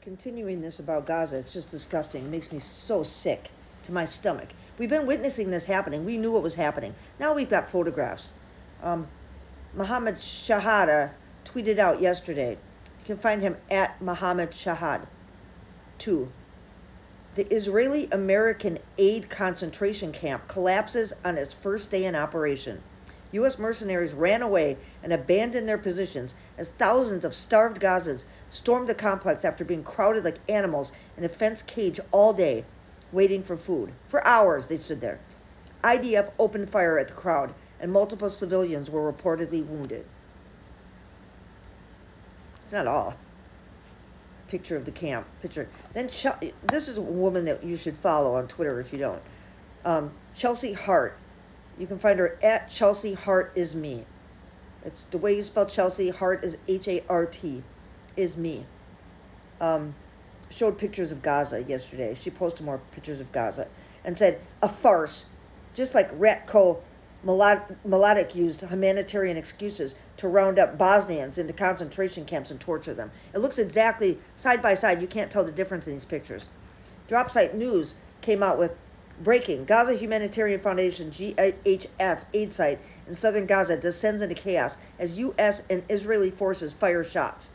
Continuing this about Gaza, it's just disgusting. It makes me so sick to my stomach. We've been witnessing this happening. We knew it was happening. Now we've got photographs. Mohammed Shahada tweeted out yesterday. You can find him at Mohammed Shahad 2. The Israeli-American aid concentration camp collapses on its first day in operation. U.S. mercenaries ran away and abandoned their positions as thousands of starved Gazans stormed the complex after being crowded like animals in a fenced cage all day, waiting for food. For hours they stood there. IDF opened fire at the crowd, and multiple civilians were reportedly wounded. It's not all. Picture of the camp. Then this is a woman that you should follow on Twitter if you don't. Chelsea Hart. You can find her at Chelsea Hart is me. It's the way you spell Chelsea. Hart is H-A-R-T. Is me. Showed pictures of Gaza yesterday. She posted more pictures of Gaza and said, a farce. Just like Ratko Mladic used humanitarian excuses to round up Bosnians into concentration camps and torture them. It looks exactly side by side. You can't tell the difference in these pictures. Dropsite News came out with breaking. Gaza Humanitarian Foundation, GHF, aid site in southern Gaza descends into chaos as U.S. and Israeli forces fire shots.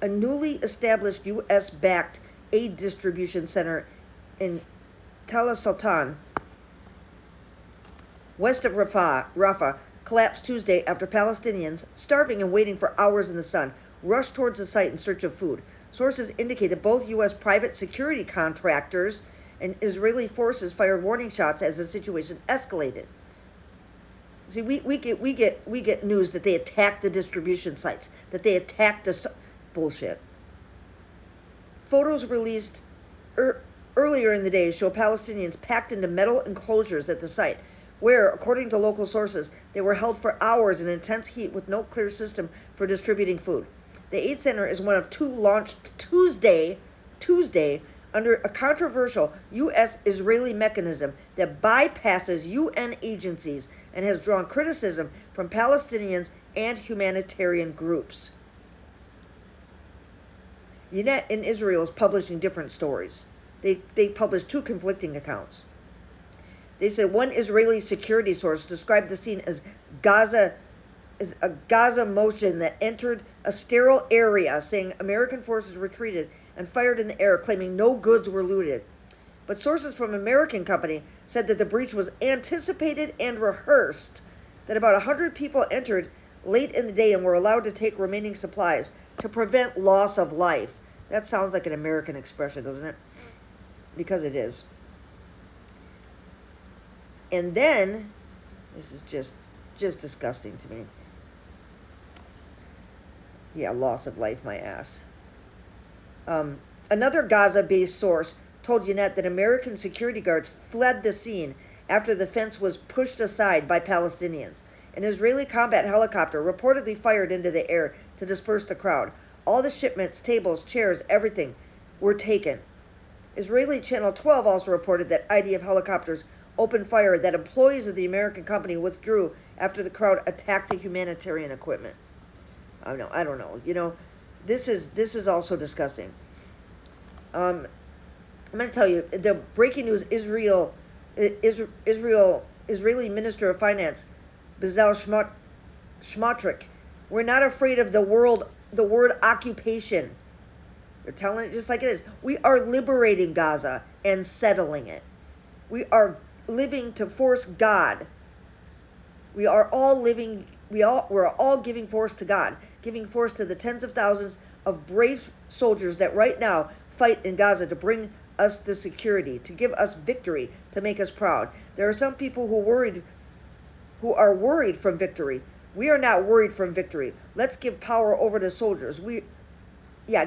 A newly established U.S.-backed aid distribution center in Tal Sultan, west of Rafah, collapsed Tuesday after Palestinians, starving and waiting for hours in the sun, rushed towards the site in search of food. Sources indicate that both U.S. private security contractors and Israeli forces fired warning shots as the situation escalated. See, we get news that they attacked the distribution sites, that they attacked the bullshit. Photos released earlier in the day show Palestinians packed into metal enclosures at the site, where, according to local sources, they were held for hours in intense heat with no clear system for distributing food. The aid center is one of two launched Tuesday, under a controversial U.S.-Israeli mechanism that bypasses UN agencies and has drawn criticism from Palestinians and humanitarian groups. Ynet in Israel is publishing different stories. They published two conflicting accounts. They said one Israeli security source described the scene as a Gaza motion that entered a sterile area, saying American forces retreated and fired in the air, claiming no goods were looted. But sources from an American company said that the breach was anticipated and rehearsed, that about 100 people entered late in the day and were allowed to take remaining supplies to prevent loss of life. That sounds like an American expression, doesn't it? Because it is. And then, this is just disgusting to me. Yeah, loss of life, my ass. Another Gaza-based source told Ynet that American security guards fled the scene after the fence was pushed aside by Palestinians. An Israeli combat helicopter reportedly fired into the air to disperse the crowd. All the shipments, tables, chairs, everything were taken. Israeli Channel 12 also reported that IDF helicopters opened fire, that employees of the American company withdrew after the crowd attacked the humanitarian equipment. I don't know. You know, this is also disgusting. I'm going to tell you the breaking news: Israeli Minister of Finance Bezalel Smotrich. We're not afraid of the word occupation. They're telling it just like it is. We are liberating Gaza and settling it. We are living to force God. We're all giving force to God, giving force to the tens of thousands of brave soldiers that right now fight in Gaza to bring us the security, to give us victory, to make us proud. There are some people who are worried from victory. We are not worried from victory. Let's give power over to soldiers.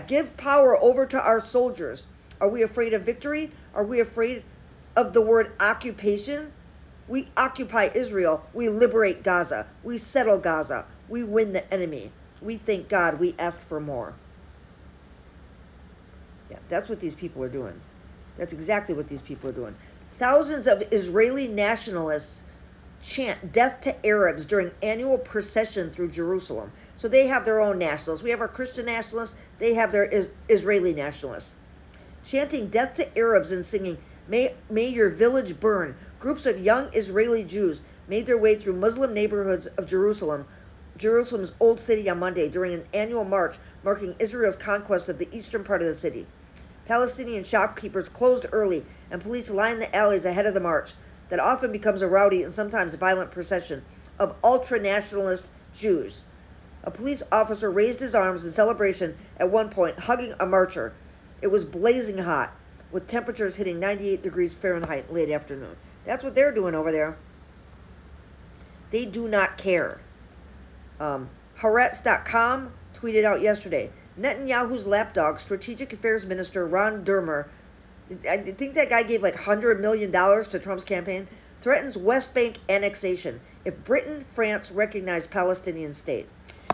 Give power over to our soldiers. Are we afraid of victory? Are we afraid of the word occupation? We occupy Israel. We liberate Gaza. We settle Gaza. We win the enemy. We thank God. We ask for more. Yeah, that's what these people are doing. That's exactly what these people are doing. Thousands of Israeli nationalists chant death to Arabs during annual procession through Jerusalem. So they have their own nationalists. We have our Christian nationalists. They have their Israeli nationalists. Chanting death to Arabs and singing, may your village burn. Groups of young Israeli Jews made their way through Muslim neighborhoods of Jerusalem's old city on Monday during an annual march marking Israel's conquest of the eastern part of the city. Palestinian shopkeepers closed early, and police lined the alleys ahead of the march that often becomes a rowdy and sometimes violent procession of ultra-nationalist Jews. A police officer raised his arms in celebration at one point, hugging a marcher. It was blazing hot, with temperatures hitting 98 degrees Fahrenheit late afternoon. That's what they're doing over there. They do not care. Haaretz.com tweeted out yesterday, Netanyahu's lapdog, Strategic Affairs Minister Ron Dermer, I think that guy gave like $100 million to Trump's campaign, threatens West Bank annexation if Britain, France recognize Palestinian state.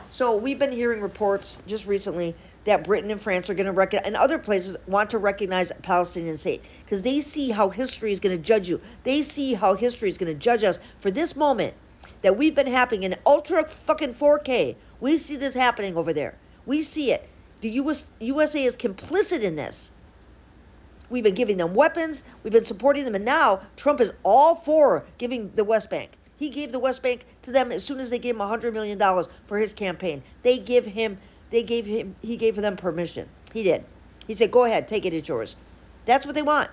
So we've been hearing reports just recently that Britain and France are going to recognize, and other places want to recognize a Palestinian state because they see how history is going to judge you. They see how history is going to judge us for this moment that we've been happening in ultra fucking 4K. We see this happening over there. We see it. The USA is complicit in this. We've been giving them weapons. We've been supporting them. And now Trump is all for giving the West Bank. He gave the West Bank to them as soon as they gave him $100 million for his campaign. He gave them permission. He did. He said, go ahead, take it, it's yours. That's what they want.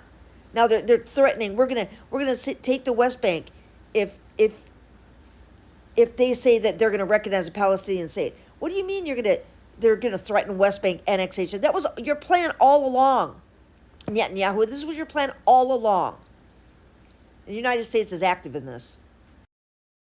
Now they're threatening, we're gonna take the West Bank if they say that they're gonna recognize a Palestinian state. What do you mean they're gonna threaten West Bank annexation? That was your plan all along. Netanyahu, this was your plan all along. The United States is active in this.